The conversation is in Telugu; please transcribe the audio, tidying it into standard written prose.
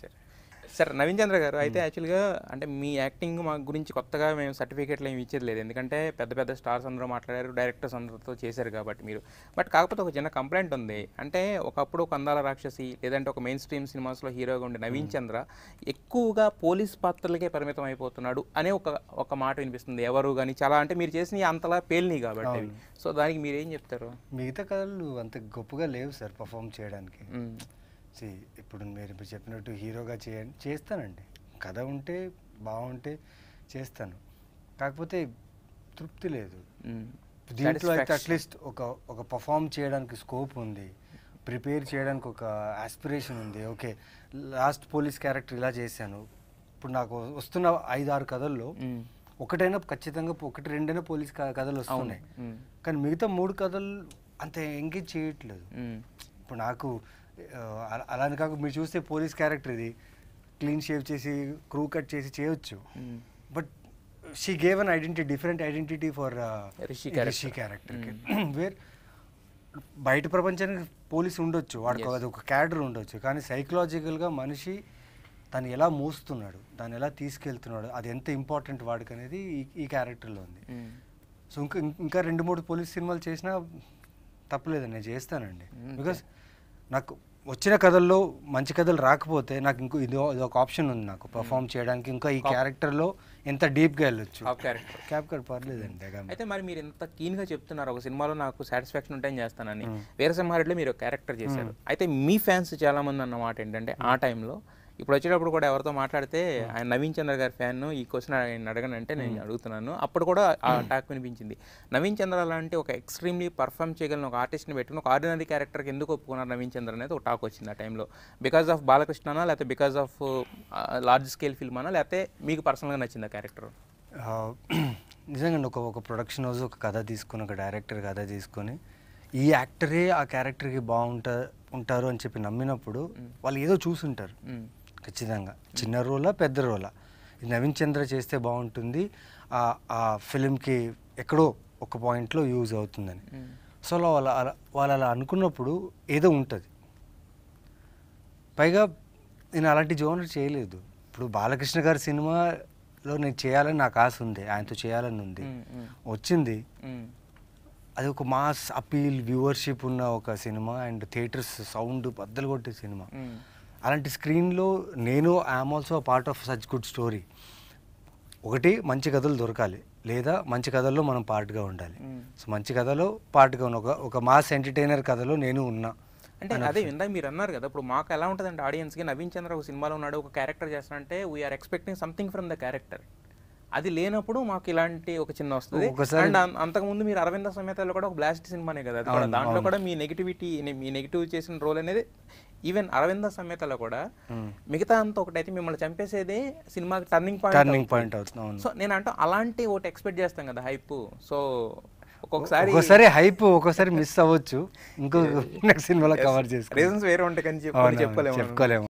సార్ సార్ నవీన్ చంద్ర గారు అయితే యాక్చువల్గా అంటే మీ యాక్టింగ్ మా గురించి కొత్తగా మేము సర్టిఫికేట్లు ఏమి ఇచ్చేది లేదు, ఎందుకంటే పెద్ద పెద్ద స్టార్స్ అందరూ మాట్లాడారు, డైరెక్టర్స్ అందరితో చేశారు కాబట్టి మీరు. బట్ కాకపోతే ఒక చిన్న కంప్లైంట్ ఉంది, అంటే ఒకప్పుడు ఒక అందాల రాక్షసి లేదంటే ఒక మెయిన్ స్ట్రీమ్ సినిమాస్లో హీరోగా ఉండే నవీన్ చంద్ర ఎక్కువగా పోలీస్ పాత్రలకే పరిమితం అయిపోతున్నాడు అనే ఒక మాట వినిపిస్తుంది. ఎవరు కానీ చాలా అంటే మీరు చేసిన అంతలా పేలినాయి కాబట్టి, సో దానికి మీరు ఏం చెప్తారు? మిగతా కథలు అంత గొప్పగా లేవు సార్ పర్ఫామ్ చేయడానికి. ఇప్పుడు మీరు చెప్పినట్టు హీరోగా చేస్తానండి, కథ ఉంటే బాగుంటే చేస్తాను, కాకపోతే తృప్తి లేదు. దీంట్లో అయితే అట్లీస్ట్ ఒక పర్ఫామ్ చేయడానికి స్కోప్ ఉంది, ప్రిపేర్ చేయడానికి ఒక ఆస్పిరేషన్ ఉంది. ఓకే, లాస్ట్ పోలీస్ క్యారెక్టర్ ఇలా చేశాను, ఇప్పుడు నాకు వస్తున్న 5-6 కథల్లో ఒకటైనా ఖచ్చితంగా 1-2 పోలీస్ కథలు వస్తున్నాయి, కానీ మిగతా 3 కథలు అంత ఎంగేజ్ చేయట్లేదు. ఇప్పుడు నాకు అలానే కాక మీరు చూస్తే పోలీస్ క్యారెక్టర్ ఇది క్లీన్ షేవ్ చేసి క్రూ కట్ చేసి చేయొచ్చు, but she gave an identity, different identity for Rishi క్యారెక్టర్కి. వేర్ బయట ప్రపంచానికి పోలీస్ ఉండొచ్చు, వాడికి అది ఒక క్యారెక్టర్ ఉండొచ్చు, కానీ సైకలాజికల్గా మనిషి తను ఎలా మోస్తున్నాడు, దాన్ని ఎలా తీసుకెళ్తున్నాడు, అది ఎంత ఇంపార్టెంట్ వాడికి అనేది ఈ క్యారెక్టర్లో ఉంది. సో ఇంకా 2-3 పోలీస్ సినిమాలు చేసినా తప్పలేదండి, నేను చేస్తానండి. బికాస్ నాకు వచ్చిన కథల్లో మంచి కథలు రాకపోతే నాకు ఇది ఒక ఆప్షన్ ఉంది నాకు పర్ఫామ్ చేయడానికి, ఇంకా ఈ క్యారెక్టర్లో ఎంత డీప్గా వెళ్ళొచ్చు. క్యారెక్టర్ పర్లేదండి. అయితే మరి మీరు ఎంత కీన్గా చెప్తున్నారు ఒక సినిమాలో నాకు సాటిస్ఫాక్షన్ ఉంటే చేస్తానని, వీరసింహారెడ్డిలో మీరు క్యారెక్టర్ చేశారు. అయితే మీ ఫ్యాన్స్ చాలామంది అన్నమాట ఏంటంటే ఆ టైంలో ఇప్పుడు వచ్చేటప్పుడు కూడా ఎవరితో మాట్లాడితే ఆయన నవీన్ చంద్ర గారి ఫ్యాన్, ఈ క్వశ్చన్ ఆయన అడగనంటే నేను అడుగుతున్నాను. అప్పుడు కూడా ఆ టాక్ వినిపించింది, నవీన్ చంద్ర లాంటి ఒక ఎక్స్ట్రీమ్లీ పర్ఫామ్ చేయగలిగిన ఒక ఆర్టిస్ట్ని పెట్టుకుని ఒక ఆర్డినరీ క్యారెక్టర్కి ఎందుకు ఒప్పుకున్నారు నవీన్ చంద్ర అనేది ఒక టాక్ వచ్చింది ఆ టైంలో. బికాస్ ఆఫ్ బాలకృష్ణనా, లేకపోతే because of large scale film అనా, లేకపోతే మీకు పర్సనల్గా నచ్చింది ఆ క్యారెక్టర్? నిజంగా ఒక ప్రొడక్షన్ హౌస్ ఒక కథ తీసుకొని, ఒక డైరెక్టర్ కథ తీసుకొని ఈ యాక్టరే ఆ క్యారెక్టర్కి ఉంటారు అని చెప్పి నమ్మినప్పుడు వాళ్ళు ఏదో చూసుంటారు ఖచ్చితంగా, చిన్న రోలా పెద్ద రోలా, ఇది నవీన్ చంద్ర చేస్తే బాగుంటుంది, ఆ ఫిలింకి ఎక్కడో ఒక పాయింట్లో యూజ్ అవుతుందని. సో వాళ్ళు అలా అనుకున్నప్పుడు ఏదో ఉంటుంది. పైగా నేను అలాంటి జోనర్ చేయలేదు. ఇప్పుడు బాలకృష్ణ గారి సినిమాలో నేను చేయాలని నాకు ఆశ ఉంది, ఆయనతో చేయాలని ఉంది, వచ్చింది. అది ఒక మాస్ అపీల్ వ్యూవర్షిప్ ఉన్న ఒక సినిమా అండ్ థియేటర్స్ సౌండ్ బద్దలు కొట్టే సినిమా. అలాంటి స్క్రీన్లో నేను I'm also part of such good story. ఒకటి మంచి కథలు దొరకాలి, లేదా మంచి కథల్లో మనం పార్ట్గా ఉండాలి. సో మంచి కథలో పార్ట్గా ఉన్న ఒక మాస్ ఎంటర్టైనర్ కథలో నేను ఉన్నా. అంటే అదే ఇందాక మీరు అన్నారు కదా, ఇప్పుడు మాకు ఎలా ఉంటుందంటే ఆడియన్స్కి నవీన్ చంద్ర ఒక సినిమాలో ఉన్నాడు, ఒక క్యారెక్టర్ చేస్తానంటే we're expecting something from the character. అది లేనప్పుడు మాకు ఇలాంటి ఒక చిన్న వస్తుంది. అండ్ అంతకుముందు మీరు అరవింద సమేతలో కూడా ఒక బ్లాస్ట్ సినిమానే కదా, అది కూడా దాంట్లో కూడా మీ నెగిటివ్ చేసిన రోల్ అనేది ఈవెన్ అరవింద సమేతలో కూడా మిగతా అంతా ఒకటైతే మిమ్మల్ని చంపేసేదే సినిమాకి టర్నింగ్ పాయింట్ అవుతుంది. సో నేను అంటే అలాంటి ఒకటి ఎక్స్పెక్ట్ చేస్తాం కదా హైప్. సో ఒక్కొక్కసారి హైప్ ఒక్కోసారి మిస్ అవ్వచ్చు, ఇంకో నెక్స్ట్ సినిమాలో కవర్ చేసుకో, రీజన్స్ వేరే ఉంటాయి కానీ చెప్పుకోలేము.